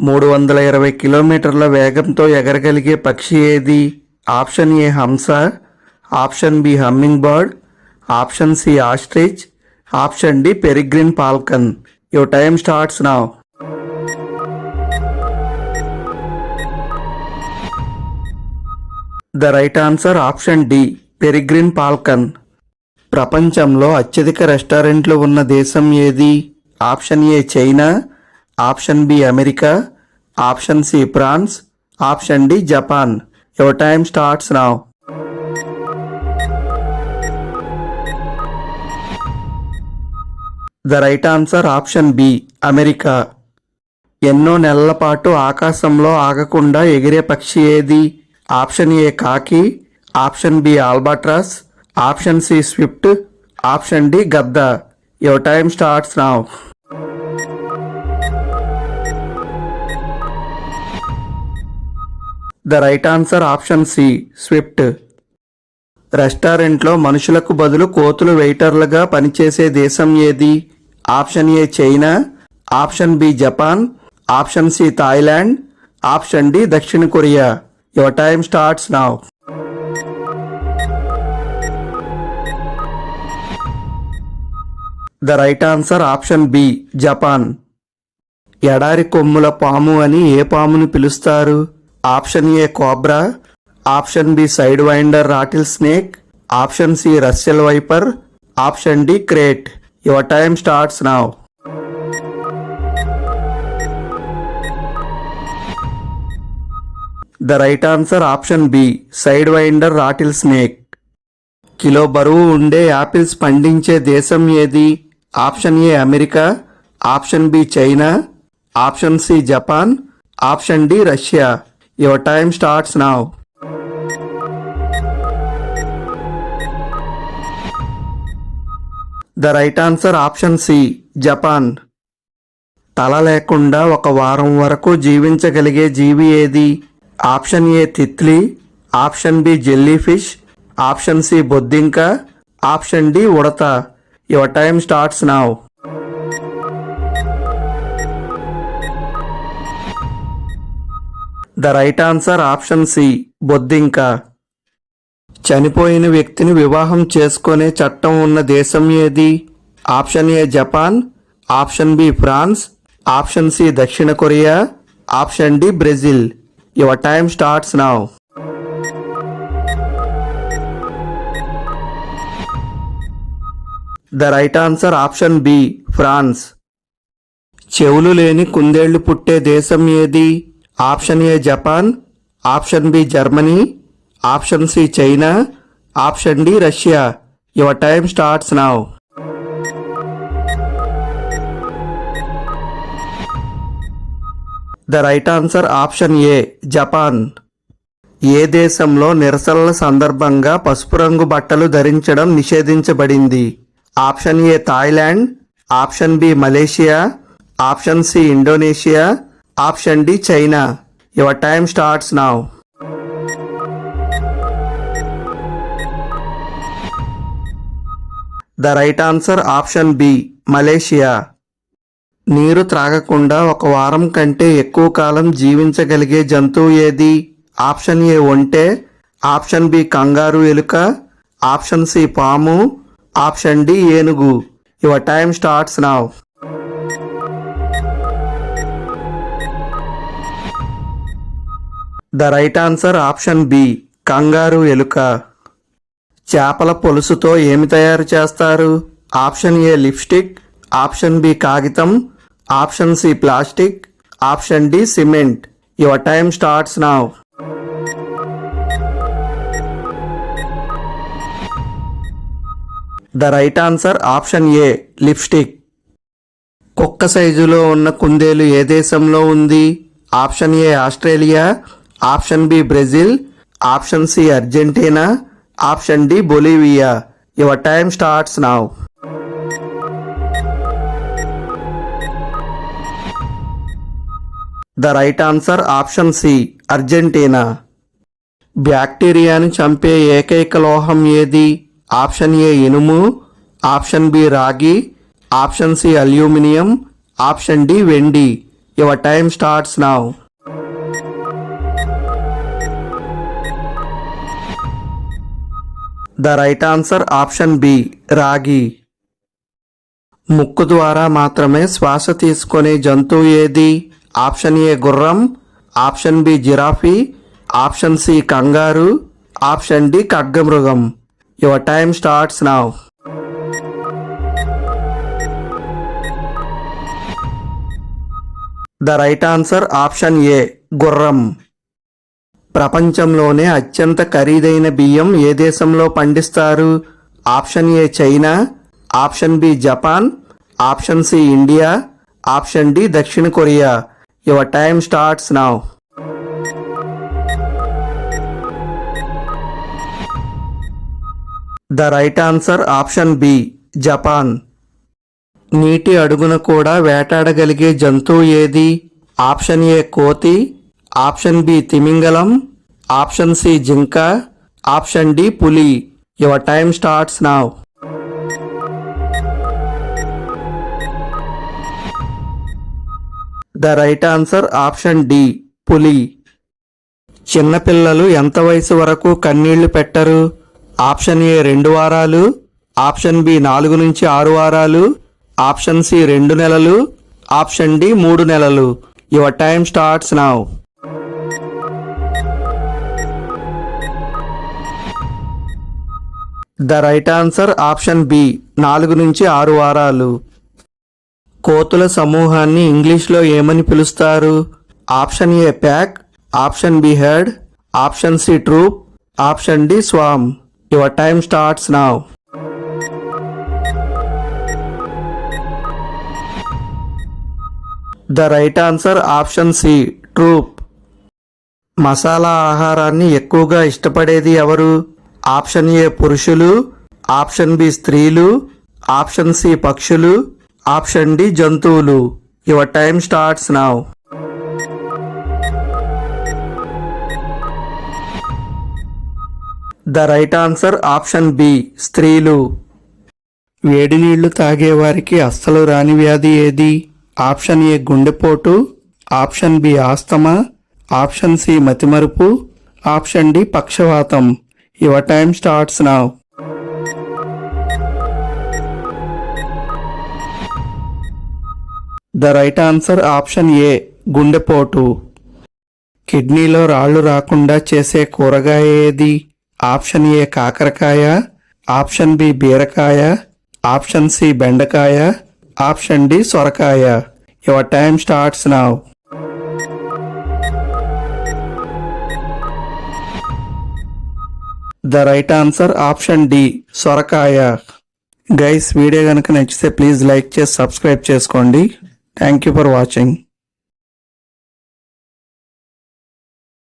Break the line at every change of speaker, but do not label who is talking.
320 కిలోమీటర్ల వేగంతో ఎగరగలిగే పక్షి ఏది? ఆప్షన్ ఏ హంస, option B hummingbird, option C ostrich, option D peregrine falcon. Your time starts now. The right answer option D peregrine falcon. ప్రపంచంలో అత్యధిక రెస్టారెంట్లు ఉన్న దేశం ఏది? Option A China, option B America, option C France, option D Japan. Your time starts now. The right answer option B America. ఎన్నో నెలల పాటు ఆకాశంలో ఆగకుండా ఎగిరే పక్షి ఏది? ఆప్షన్ ఏ కాకి, option B albatross, option C swift, option D గద్ద. Your time starts now. The right answer option C swift. రెస్టారెంట్లో మనుషులకు బదులు కోతులు వెయిటర్లుగా పనిచేసే దేశం ఏది? Option A China, option B Japan, option C Thailand, option D దక్షిణ Korea. Your time starts now. The right answer option B Japan. ఎడారి కొమ్ముల పాము అని ఏ పాముని పిలుస్తారు? Option A cobra, option B sidewinder rattle snake, option C Russell viper, option D krait. Your time starts now. The right answer option B sidewinder rattlesnake. Kilo బరువు ఉండే apples పండించే దేశం ఏది? Option A America, option B China, option C Japan, option D Russia. Your time starts now. The right answer option C Japan. తల లేకుండా ఒక వారం వరకు జీవించగలిగే జీవి ఏది? ఆప్షన్ ఏ తిత్లీ, option B jellyfish, option C బొద్దింక, ఆప్షన్ డి ఉడత. Your time starts now. The right answer option C బొద్దింక. చనిపోయిన వ్యక్తిని వివాహం చేసుకునే చట్టం ఉన్న దేశం ఏది? Option A Japan, option B France, option C దక్షిణ Korea, option D Brazil. Your time starts now. The right answer option B France. చెవులు లేని కుందేళ్లు పుట్టే దేశం ఏది? Option A Japan, option B Germany, option C China, option D Russia. Your time starts now. The right answer option A Japan. ఏ దేశంలో నిరసనల సందర్భంగా పసుపు రంగు బట్టలు ధరించడం నిషేధించబడింది? Option A Thailand, option B Malaysia, option C Indonesia, option D China. Your time starts now. The right answer option B Malaysia. నీరు త్రాగకుండా ఒక వారం కంటే ఎక్కువ కాలం జీవించగలిగే జంతువు ఏది? ఆప్షన్ ఏ ఒంటె, ఆప్షన్ బి కంగారు ఎలుక, ఆప్షన్ సి పాము, ఆప్షన్ డి ఏనుగు. Your time starts now. The right answer option B kangaroo ఎలుక. చేపల పొలుసుతో ఏమి తయారు చేస్తారు? Option A lipstick, option B కాగితం, option C plastic, option D cement. Your time starts now. The right answer option A lipstick. కుక్క సైజులో ఉన్న కుందేలు ఏ దేశంలో ఉంది? Option A Australia, option B Brazil, option C Argentina, option D Bolivia. Your time starts now. The right answer option C Argentina. బ్యాక్టీరియాని చంపే ఏకైక లోహం ఏది? ఆప్షన్ ఏ ఇనుము, ఆప్షన్ బి రాగి, option C aluminium, option D వెండి. Your time starts now. The right answer option B. రాగి. ముక్కు ద్వారా మాత్రమే శ్వాస తీసుకునే జంతువు ఏది? ఆప్షన్ ఏ గుర్రం, option B giraffe, option C kangaroo, option D ఖడ్గమృగం. Your time starts now. The right answer option A గుర్రం. ప్రపంచంలోనే అత్యంత ఖరీదైన బియ్యం ఏ దేశంలో పండిస్తారు? Option A China, option B Japan, option C India, option D దక్షిణ Korea. Your time starts now. The right answer option B Japan. నీటి అడుగున కూడా వేటాడగలిగే జంతువు ఏది? ఆప్షన్ ఏ కోతి, ఆప్షన్ బి తిమింగలం, ఆప్షన్ సి జింక, ఆప్షన్ డి పులి. Your time starts now. The right answer option D పులి. చిన్నపిల్లలు ఎంత వయసు వరకు కన్నీళ్లు పెట్టరు? ఆప్షన్ ఏ 2 వారాలు, ఆప్షన్ బి 4 నుంచి 6 వారాలు, ఆప్షన్ సి 2 నెలలు, ఆప్షన్ డి 3 నెలలు. Your time starts now. The right answer option B 4 నుంచి 6 వారాలు. కోతుల సమూహాన్ని ఇంగ్లీష్లో ఏమని పిలుస్తారు? Option A pack, option B herd, option C troop, option D swarm. Your time starts now. The right answer option C troop. Masala ఆహారాన్ని ఎక్కువగా ఇష్టపడేది ఎవరు? ఆప్షన్ ఏ పురుషులు, ఆప్షన్ బి స్త్రీలు, ఆప్షన్ సి పక్షులు, ఆప్షన్ డి జంతువులు. Your time starts now. The right answer option B స్త్రీలు. వేడి నీళ్లు తాగేవారికి అస్సలు రాని వ్యాధి ఏది? ఆప్షన్ ఏ గుండెపోటు, option B asthma, option C మతిమరుపు, ఆప్షన్ డి పక్షవాతం. Your time starts now. The right answer option A గుండెపోటు. కిడ్నీలో రాళ్లు రాకుండా చేసే కూరగాయ ఏది? ఆప్షన్ ఏ కాకరకాయ, ఆప్షన్ బి బీరకాయ, ఆప్షన్ సి బెండకాయ, ఆప్షన్ డి సొరకాయ. Your time starts now. The right answer option D సొరకాయ. గైస్ వీడియో కనుక నచ్చితే ప్లీజ్ లైక్ చేసి సబ్స్క్రైబ్ చేసుకోండి. Thank you for watching.